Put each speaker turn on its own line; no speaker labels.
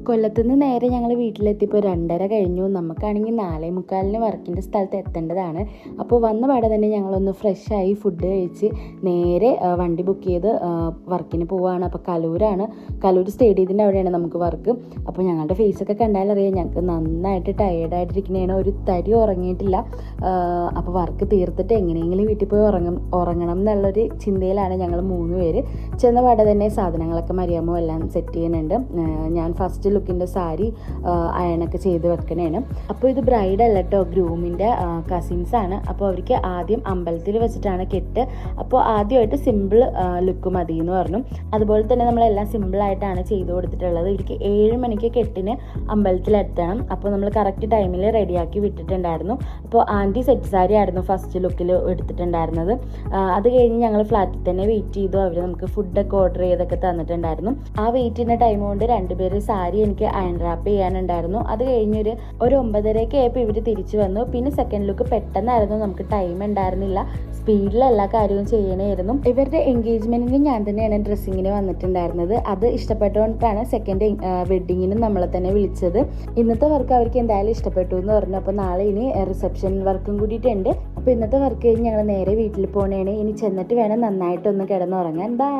കൊല്ലത്തുനിന്ന് നേരെ ഞങ്ങൾ വീട്ടിലെത്തിയപ്പോൾ 2:30 കഴിഞ്ഞു. നമുക്കാണെങ്കിൽ 4:45 വർക്കിൻ്റെ സ്ഥലത്ത് എത്തേണ്ടതാണ്. അപ്പോൾ വന്ന പാടെ തന്നെ ഞങ്ങളൊന്ന് ഫ്രഷായി ഫുഡ് കഴിച്ച് നേരെ വണ്ടി ബുക്ക് ചെയ്ത് വർക്കിന് പോവുകയാണ്. അപ്പോൾ കലൂർ സ്റ്റേഡിയത്തിൻ്റെ അവിടെയാണ് നമുക്ക് വർക്ക്. അപ്പോൾ ഞങ്ങളുടെ ഫേസൊക്കെ കണ്ടാലറിയാം ഞങ്ങൾക്ക് നന്നായിട്ട് ടയേർഡായിട്ടിരിക്കുന്നതാണ്. ഒരു തരി ഉറങ്ങിയിട്ടില്ല. അപ്പോൾ വർക്ക് തീർത്തിട്ട് എങ്ങനെയെങ്കിലും വീട്ടിൽ പോയി ഉറങ്ങണം എന്നുള്ളൊരു ചിന്തയിലാണ് ഞങ്ങൾ 3 പേര്. ചെന്ന പാടെ തന്നെ സാധനങ്ങളൊക്കെ മരിയാമോ എല്ലാം സെറ്റ് ചെയ്യുന്നുണ്ട്. ഞാൻ ഫസ്റ്റ് ലുക്കിൻ്റെ സാരി അയണൊക്കെ ചെയ്ത് വെക്കണേണ്. അപ്പോൾ ഇത് ബ്രൈഡ് അല്ല കേട്ടോ, ഗ്രൂമിൻ്റെ കസിൻസാണ്. അപ്പോൾ അവർക്ക് ആദ്യം അമ്പലത്തിൽ വെച്ചിട്ടാണ് കെട്ട്. അപ്പോൾ ആദ്യമായിട്ട് സിമ്പിൾ ലുക്ക് മതി എന്ന് പറഞ്ഞു. അതുപോലെ തന്നെ നമ്മളെല്ലാം സിമ്പിളായിട്ടാണ് ചെയ്ത് കൊടുത്തിട്ടുള്ളത്. ഇവർക്ക് 7 മണിക്ക് കെട്ടിന് അമ്പലത്തിലെത്തണം. അപ്പോൾ നമ്മൾ കറക്റ്റ് ടൈമിൽ റെഡിയാക്കി വിട്ടിട്ടുണ്ടായിരുന്നു. അപ്പോൾ ആൻറ്റി സെറ്റ് സാരി ആയിരുന്നു ഫസ്റ്റ് ലുക്കിൽ എടുത്തിട്ടുണ്ടായിരുന്നത്. അത് കഴിഞ്ഞ് ഞങ്ങൾ ഫ്ലാറ്റിൽ തന്നെ വെയിറ്റ് ചെയ്തു. അവർ നമുക്ക് ഫുഡൊക്കെ ഓർഡർ ചെയ്തൊക്കെ തന്നിട്ടുണ്ടായിരുന്നു. ആ വെയിറ്റ് ചെയ്യുന്ന ടൈം കൊണ്ട് 2 പേര് സാരി എനിക്ക് അയൺ റാപ്പ് ചെയ്യാനുണ്ടായിരുന്നു. അത് കഴിഞ്ഞൊരു 9:30 ആയപ്പോൾ ഇവർ തിരിച്ചു വന്നു. പിന്നെ സെക്കൻഡ് ലുക്ക് പെട്ടെന്നായിരുന്നു, നമുക്ക് ടൈം ഉണ്ടായിരുന്നില്ല. സ്പീഡിൽ എല്ലാ കാര്യവും ചെയ്യണമായിരുന്നു. ഇവരുടെ എൻഗേജ്മെന്റിന് ഞാൻ തന്നെയാണ് ഡ്രസ്സിങ്ങിന് വന്നിട്ടുണ്ടായിരുന്നത്. അത് ഇഷ്ടപ്പെട്ടുകൊണ്ടിട്ടാണ് സെക്കൻഡ് വെഡ്ഡിങ്ങിനും നമ്മളെ തന്നെ വിളിച്ചത്. ഇന്നത്തെ വർക്ക് അവർക്ക് എന്തായാലും ഇഷ്ടപ്പെട്ടു എന്ന് പറഞ്ഞു. അപ്പോൾ നാളെ ഇനി റിസപ്ഷൻ വർക്കും കൂടിയിട്ടുണ്ട്. അപ്പോൾ ഇന്നത്തെ വർക്ക് കഴിഞ്ഞ് ഞങ്ങൾ നേരെ വീട്ടിൽ പോകണേണ്. ഇനി ചെന്നിട്ട് വേണം നന്നായിട്ടൊന്ന് കിടന്നുറങ്ങാൻ. ബൈ.